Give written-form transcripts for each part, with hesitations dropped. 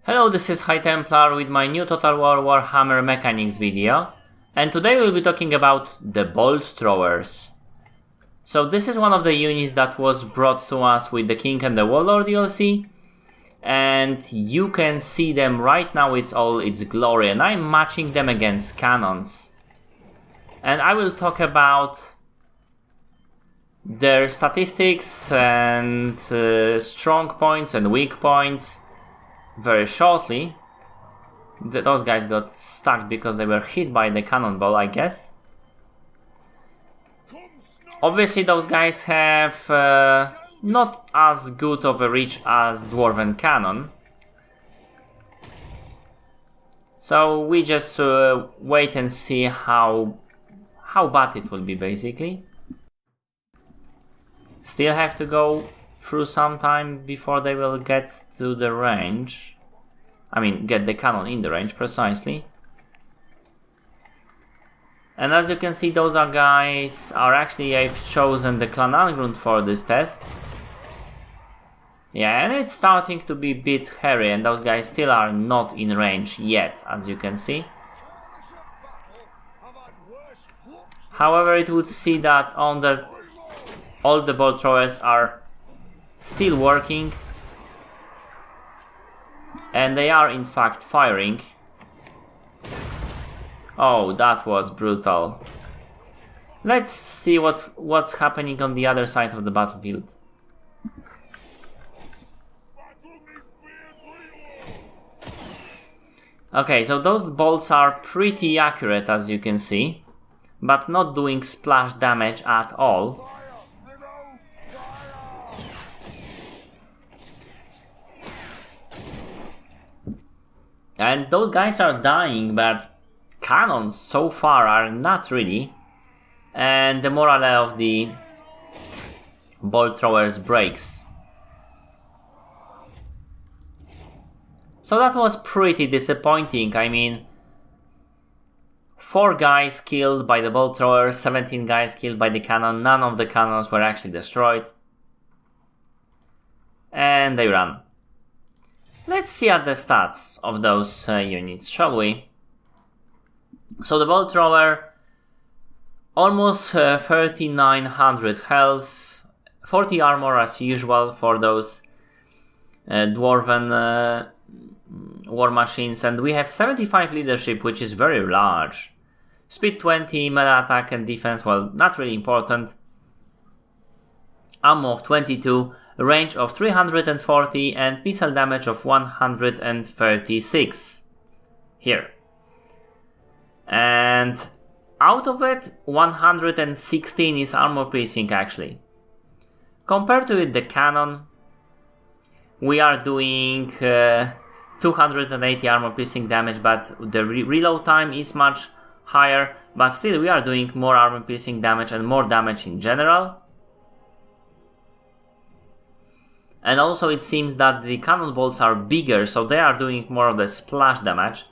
Hello, this is High Templar with my new Total War Warhammer Mechanics video, and today we'll be talking about the bolt throwers. So this is one of the units that was brought to us with the King and the Warlord DLC, and you can see them right now it's all its glory, and I'm matching them against cannons. And I will talk about their statistics and strong points and weak points very shortly. Those guys got stuck because they were hit by the cannonball, I guess. Obviously those guys have not as good of a reach as Dwarven Cannon. So we just wait and see how bad it will be, basically. Still have to go through some time before they will get to the range. I mean, get the cannon in the range, precisely. And as you can see, those guys are actually, I've chosen the Clan Angrund for this test. Yeah, and it's starting to be a bit hairy, and those guys still are not in range yet, as you can see. However, it would see that on all the bolt throwers are still working, and they are in fact firing. Oh, that was brutal. Let's see what's happening on the other side of the battlefield. Okay, so those bolts are pretty accurate, as you can see, but not doing splash damage at all. And those guys are dying, but cannons so far are not really. And the morale of the bolt throwers breaks. So that was pretty disappointing. I mean, 4 guys killed by the bolt throwers, 17 guys killed by the cannon. None of the cannons were actually destroyed. And they ran. Let's see at the stats of those units, shall we? So the bolt thrower, almost 3900 health, 40 armor as usual for those Dwarven war machines, and we have 75 leadership, which is very large. Speed 20, melee attack and defense, well, not really important. Ammo of 22, range of 340 and missile damage of 136 here. And out of it, 116 is armor piercing actually. Compared to it, the cannon, we are doing 280 armor piercing damage, but the reload time is much higher, but still we are doing more armor piercing damage and more damage in general. And also it seems that the cannonballs are bigger, so they are doing more of the splash damage.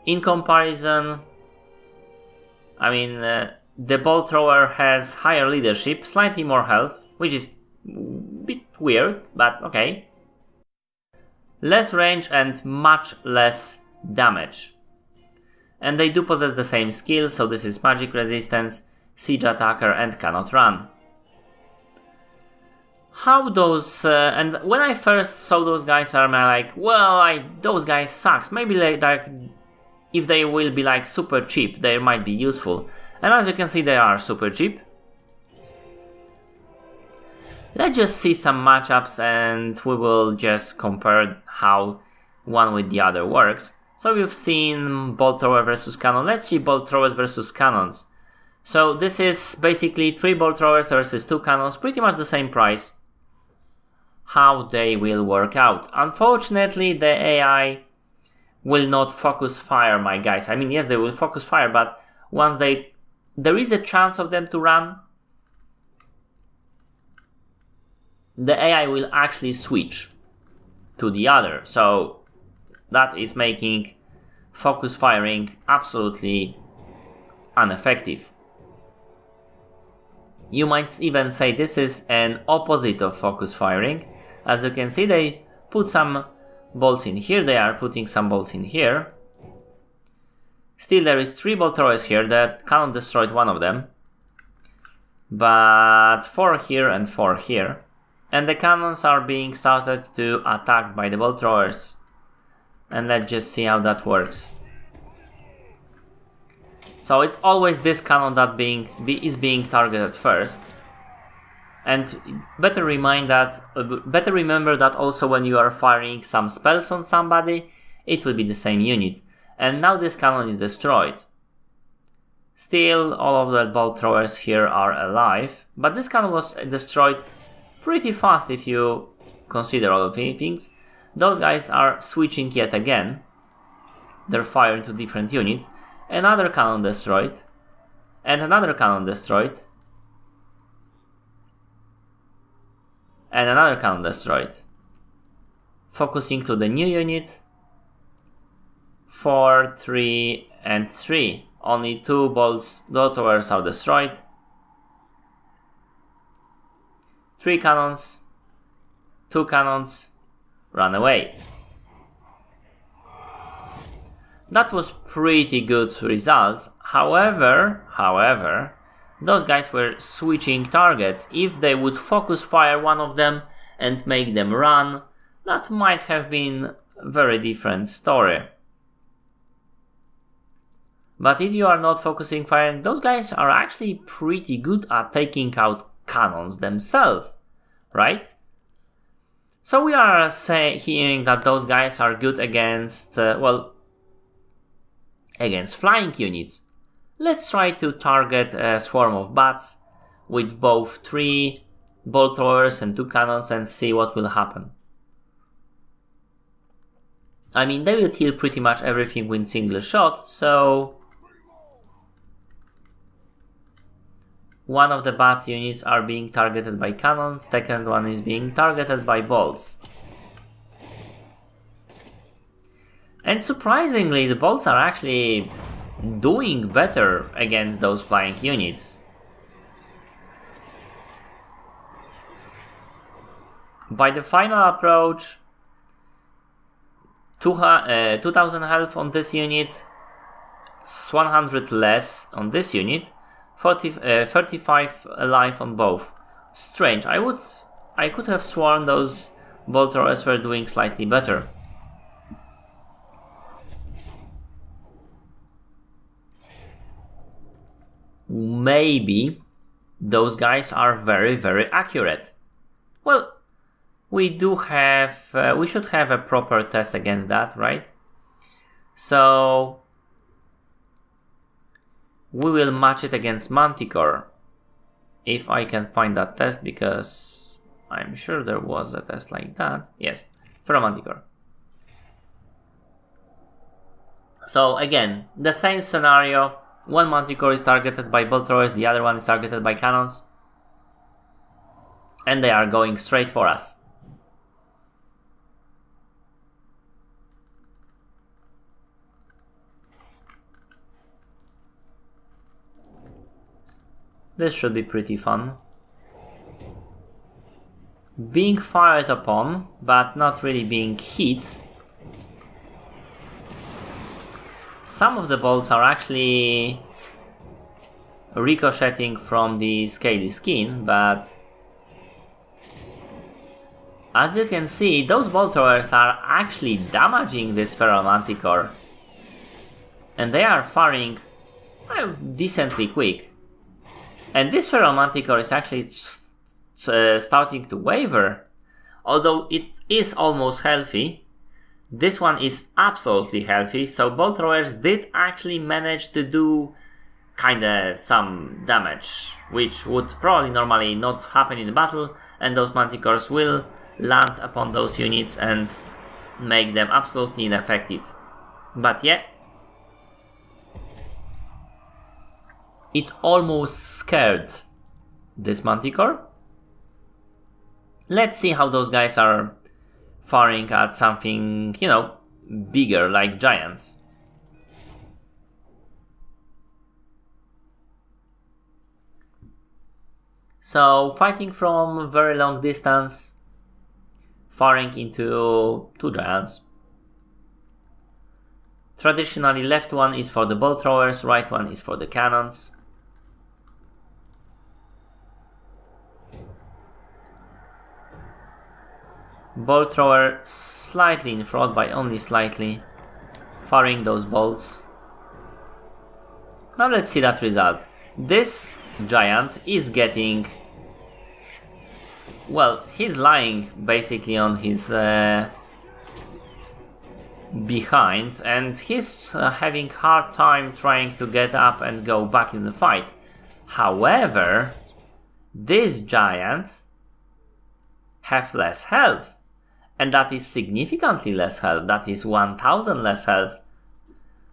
In comparison, I mean, the bolt thrower has higher leadership, slightly more health, which is a bit weird, but okay. Less range and much less damage. And they do possess the same skills, so this is magic resistance, siege attacker and cannot run. How those, and when I first saw those guys, I'm like, well, those guys sucks. Maybe like if they will be like super cheap, they might be useful. And as you can see, they are super cheap. Let's just see some matchups and we will just compare how one with the other works. So we've seen bolt thrower versus cannon. Let's see bolt throwers versus cannons. So this is basically 3 bolt throwers versus 2 cannons, pretty much the same price. How they will work out. Unfortunately, the AI will not focus fire, my guys. I mean, yes, they will focus fire, but once there is a chance of them to run, the AI will actually switch to the other. So that is making focus firing absolutely ineffective. You might even say this is an opposite of focus firing. As you can see, they put some bolts in here. They are putting some bolts in here. Still, there is 3 bolt throwers here. That cannon destroyed one of them. But 4 here and 4 here. And the cannons are being started to attack by the bolt throwers. And let's just see how that works. So it's always this cannon that is being targeted first. And better remember that also when you are firing some spells on somebody, it will be the same unit. And now this cannon is destroyed. Still, all of the bolt throwers here are alive, but this cannon was destroyed pretty fast if you consider all of the things. Those guys are switching yet again. They're firing to different units. Another cannon destroyed. And another cannon destroyed. And another cannon destroyed. Focusing to the new unit. 4, 3, and 3. Only 2 bolt throwers are destroyed. 3 cannons. 2 cannons. Run away. That was pretty good results. However, those guys were switching targets. If they would focus fire one of them and make them run, that might have been a very different story. But if you are not focusing firing, those guys are actually pretty good at taking out cannons themselves, right? So we are hearing that those guys are good against, against flying units. Let's try to target a swarm of bats with both 3 bolt throwers and 2 cannons and see what will happen. I mean, they will kill pretty much everything with single shot, so one of the bats units are being targeted by cannons, second one is being targeted by bolts. And surprisingly, the bolts are actually doing better against those flying units. By the final approach, 2000 health on this unit, 100 less on this unit, 35 life on both. Strange, I could have sworn those bolt throwers were doing slightly better. Maybe those guys are very, very accurate. Well, we should have a proper test against that, right? So we will match it against Manticore, if I can find that test, because I'm sure there was a test like that. Yes, for a Manticore. So again, the same scenario. One Manticore is targeted by bolt throwers, the other one is targeted by cannons. And they are going straight for us. This should be pretty fun. Being fired upon, but not really being hit. Some of the bolts are actually ricocheting from the scaly skin, but as you can see, those bolt throwers are actually damaging this Feral Manticore. And they are firing decently quick. And this Feral Manticore is actually starting to waver. Although it is almost healthy, this one is absolutely healthy, so bolt throwers did actually manage to do kinda some damage, which would probably normally not happen in the battle, and those Manticores will land upon those units and make them absolutely ineffective. But yeah, it almost scared this Manticore. Let's see how those guys are firing at something, bigger, like giants. So, fighting from very long distance, firing into 2 giants. Traditionally, left one is for the bolt throwers, right one is for the cannons. Bolt thrower slightly in front, but only slightly, firing those bolts. Now let's see that result. This giant is getting... well, he's lying basically on his behind, and he's having hard time trying to get up and go back in the fight. However, this giant have less health, and that is significantly less health. That is 1000 less health,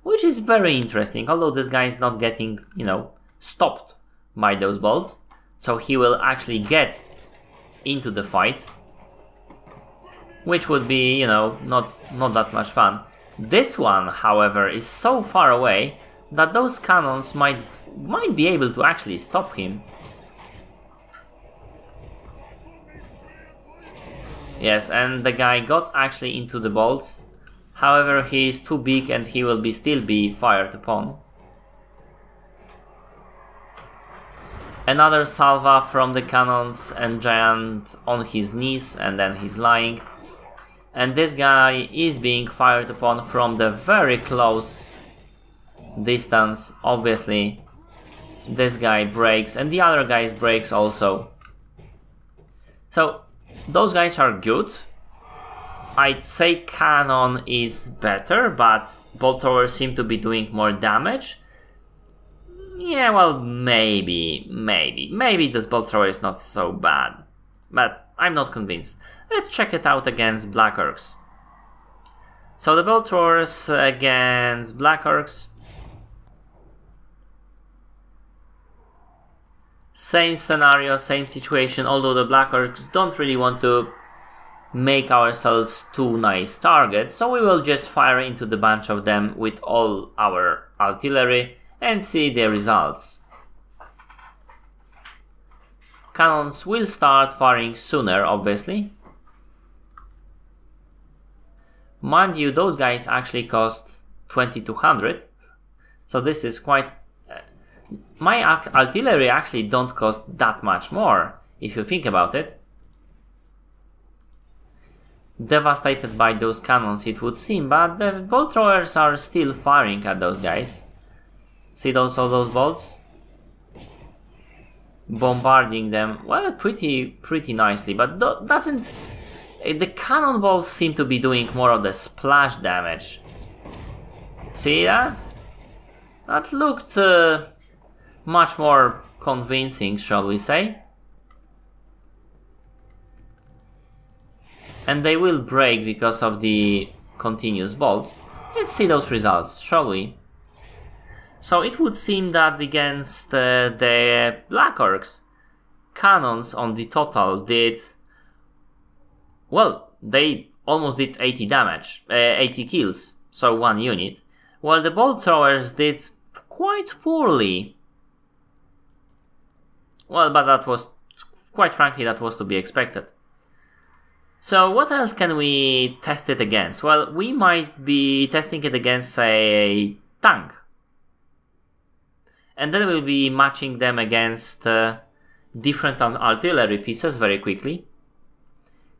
which is very interesting, although this guy is not getting, you know, stopped by those bolts, so he will actually get into the fight, which would be, you know, not that much fun. This one, however, is so far away that those cannons might be able to actually stop him. Yes, and the guy got actually into the bolts. However, he is too big and he will still be fired upon. Another salva from the cannons, and giant on his knees, and then he's lying. And this guy is being fired upon from the very close distance. Obviously, this guy breaks, and the other guys breaks also. So, those guys are good. I'd say cannon is better, but bolt throwers seem to be doing more damage. Yeah, well, maybe this bolt thrower is not so bad, but I'm not convinced. Let's check it out against Black Orcs. So the bolt throwers against Black Orcs. Same scenario, same situation, although the Black Orcs don't really want to make ourselves two nice targets, so we will just fire into the bunch of them with all our artillery and see the results. Cannons will start firing sooner, obviously. Mind you, those guys actually cost 2200, so this is quite... my artillery actually don't cost that much more, if you think about it. Devastated by those cannons, it would seem, but the bolt throwers are still firing at those guys. See all those bolts? Bombarding them, well, pretty nicely, but doesn't... the cannonballs seem to be doing more of the splash damage. See that? That looked much more convincing, shall we say. And they will break because of the continuous bolts. Let's see those results, shall we? So it would seem that against the Black Orcs, cannons on the total did... well, they almost did 80 damage, 80 kills, so 1 unit. While the bolt throwers did quite poorly. Well, but that was, quite frankly, that was to be expected. So what else can we test it against? Well, we might be testing it against a tank. And then we'll be matching them against different artillery pieces very quickly.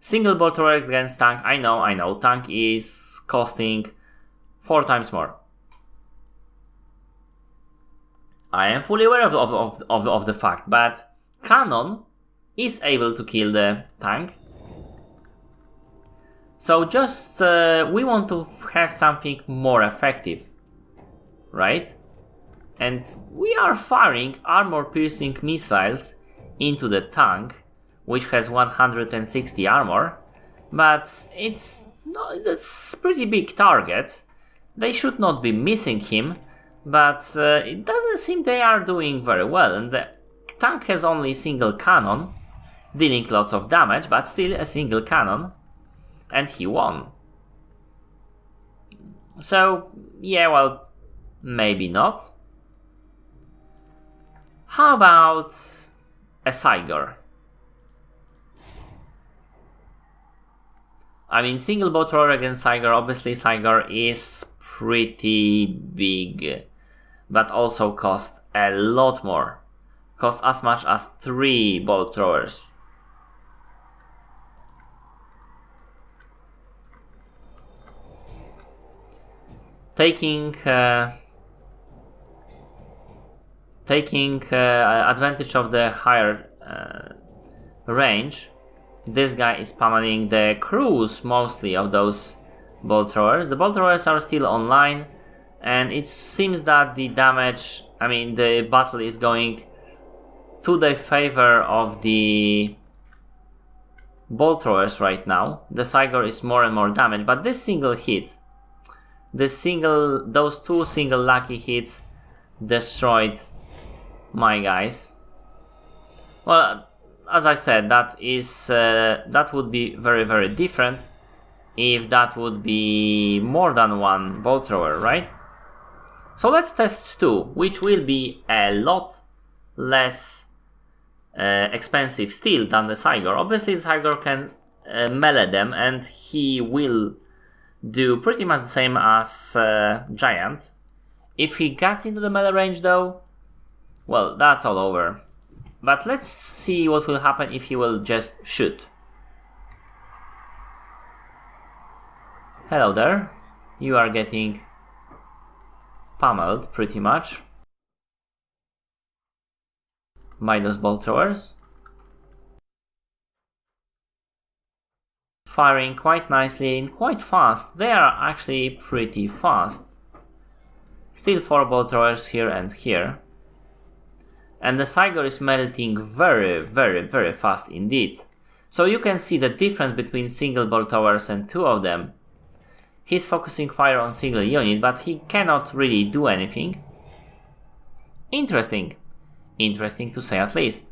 Single bolt thrower against tank, I know, tank is costing 4 times more. I am fully aware of the fact, but cannon is able to kill the tank. So just, we want to have something more effective, right? And we are firing armor-piercing missiles into the tank, which has 160 armor, but it's pretty big target. They should not be missing him, but it doesn't seem they are doing very well. And the tank has only single cannon, dealing lots of damage, but still a single cannon. And he won. So, yeah, well, maybe not. How about a Sigor? I mean, single bolt thrower against Sigor, obviously Sigor is pretty big, but also cost a lot more. Cost as much as 3 bolt throwers. Taking advantage of the higher range, this guy is pummeling the crews mostly of those bolt throwers. The bolt throwers are still online, and it seems that the damage, the battle is going to the favor of the bolt throwers right now. The Sigor is more and more damaged, but this single hit, those 2 single lucky hits destroyed my guys. Well, as I said, that would be very, very different if that would be more than 1 bolt thrower, right? So let's test 2, which will be a lot less expensive still than the Sigor. Obviously, the Sigor can melee them, and he will do pretty much the same as Giant. If he gets into the melee range though, well, that's all over. But let's see what will happen if he will just shoot. Hello there. You are getting pummeled pretty much by those bolt throwers. Firing quite nicely and quite fast. They are actually pretty fast. Still 4 bolt throwers here and here. And the Sigor is melting very, very, very fast indeed. So you can see the difference between single bolt throwers and 2 of them. He's focusing fire on single unit, but he cannot really do anything. Interesting. Interesting to say at least.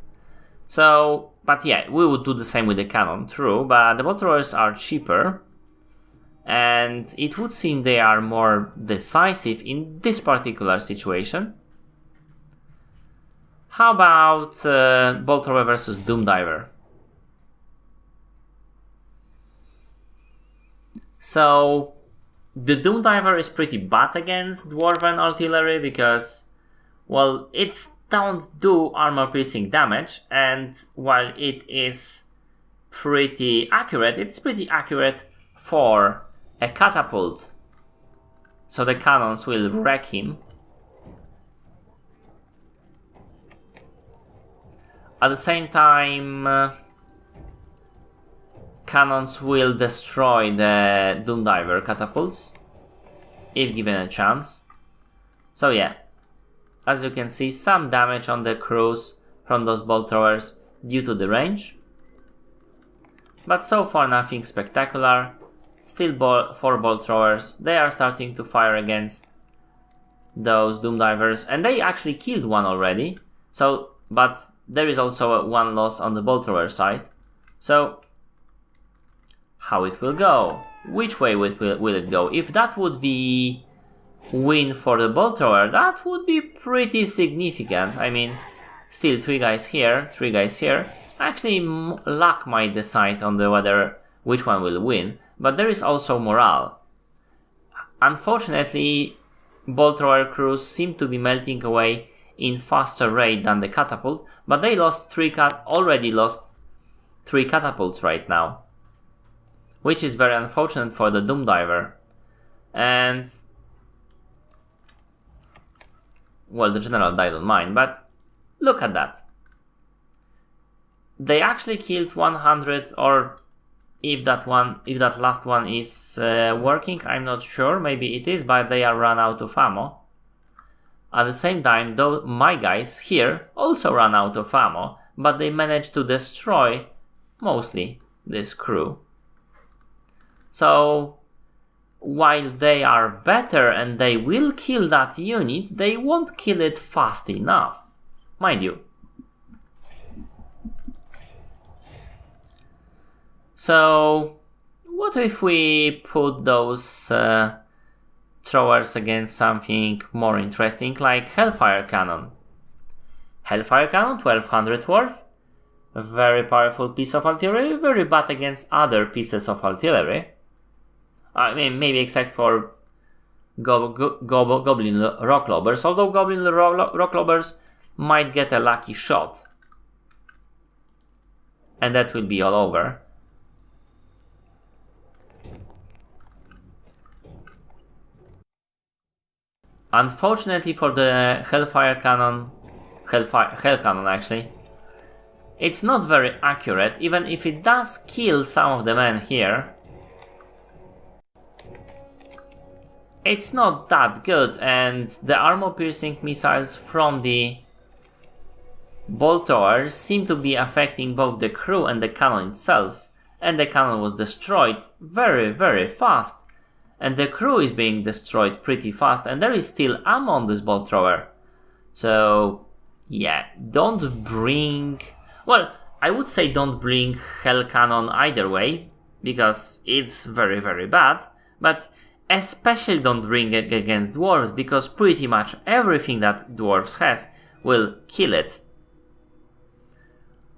So, but yeah, we would do the same with the cannon, true, but the bolt throwers are cheaper. And it would seem they are more decisive in this particular situation. How about bolt thrower versus Doom Diver? So, the Doom Diver is pretty bad against Dwarven artillery because, well, it don't do armor piercing damage, and while it is pretty accurate, it's pretty accurate for a catapult. So the cannons will wreck him. At the same time, cannons will destroy the Doom Diver catapults if given a chance. So yeah, as you can see, some damage on the crews from those bolt throwers due to the range. But so far nothing spectacular. Still 4 bolt throwers. They are starting to fire against those Doom Divers, and they actually killed one already. So, but there is also 1 loss on the bolt thrower side. So, how it will go? Which way will it go? If that would be win for the bolt thrower, that would be pretty significant. Still 3 guys here, 3 guys here. Actually, luck might decide on which one will win, but there is also morale. Unfortunately, bolt thrower crews seem to be melting away in faster rate than the catapult, but they already lost 3 catapults right now, which is very unfortunate for the Doom Diver. And well, the general died on mine, but look at that. They actually killed 100, or if that last one is working, I'm not sure, maybe it is, but they are run out of ammo. At the same time, though, my guys here also ran out of ammo, but they managed to destroy mostly this crew. So, while they are better and they will kill that unit, they won't kill it fast enough, mind you. So, what if we put those throwers against something more interesting, like Hellfire Cannon? Hellfire Cannon, 1200 worth, a very powerful piece of artillery, very bad against other pieces of artillery. Maybe except for Goblin Rock Lobbers, although Goblin Rock Lobbers might get a lucky shot. And that will be all over. Unfortunately for the Hellfire Cannon, Hell Cannon actually, it's not very accurate, even if it does kill some of the men here. It's not that good, and the armor-piercing missiles from the bolt throwers seem to be affecting both the crew and the cannon itself, and the cannon was destroyed very fast, and the crew is being destroyed pretty fast, and there is still ammo on this bolt thrower. So yeah, don't bring... well, I would say don't bring Hell Cannon either way, because it's very bad, but especially don't bring it against dwarves, because pretty much everything that dwarves has will kill it.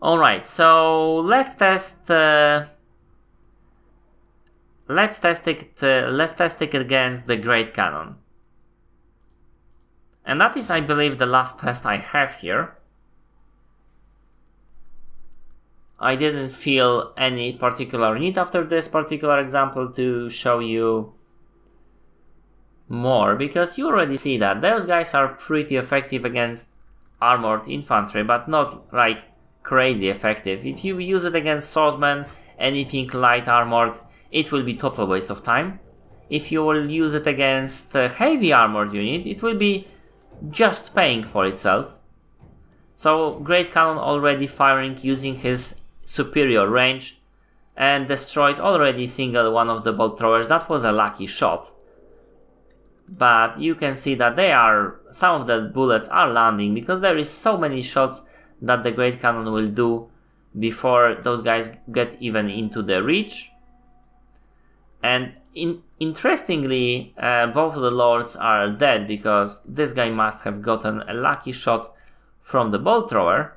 Alright, so let's test it against the Great Cannon. And that is, I believe, the last test I have here. I didn't feel any particular need after this particular example to show you more, because you already see that those guys are pretty effective against armored infantry, but not like crazy effective. If you use it against swordmen, anything light armored, it will be total waste of time. If you will use it against a heavy armored unit, it will be just paying for itself. So Great Cannon already firing using his superior range and destroyed already single one of the bolt throwers. That was a lucky shot. But you can see that some of the bullets are landing, because there is so many shots that the Great Cannon will do before those guys get even into the reach. And interestingly, both of the lords are dead, because this guy must have gotten a lucky shot from the bolt thrower.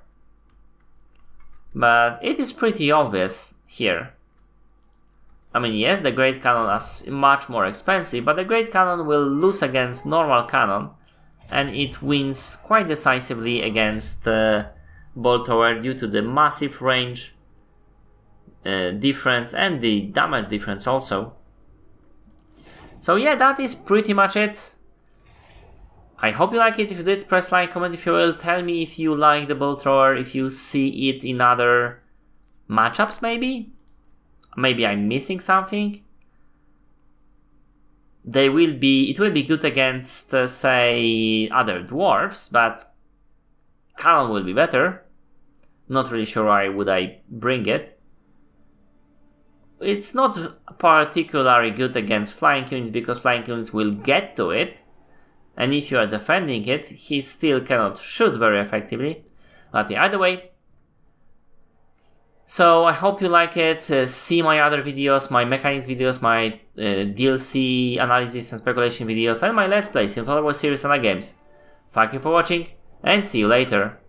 But it is pretty obvious here. I mean, yes, the Great Cannon is much more expensive, but the Great Cannon will lose against normal cannon, and it wins quite decisively against bolt thrower due to the massive range difference and the damage difference also. So yeah, that is pretty much it. I hope you like it. If you did, press like, comment if you will. Tell me if you like the bolt thrower, if you see it in other matchups maybe. Maybe I'm missing something. It will be good against, say, other dwarves, but cannon will be better. Not really sure why would I bring it. It's not particularly good against flying units, because flying units will get to it, and if you are defending it, he still cannot shoot very effectively. But yeah, either way. So I hope you like it. See my other videos, my mechanics videos, my DLC analysis and speculation videos, and my Let's Plays in Total War series and games. Thank you for watching, and see you later.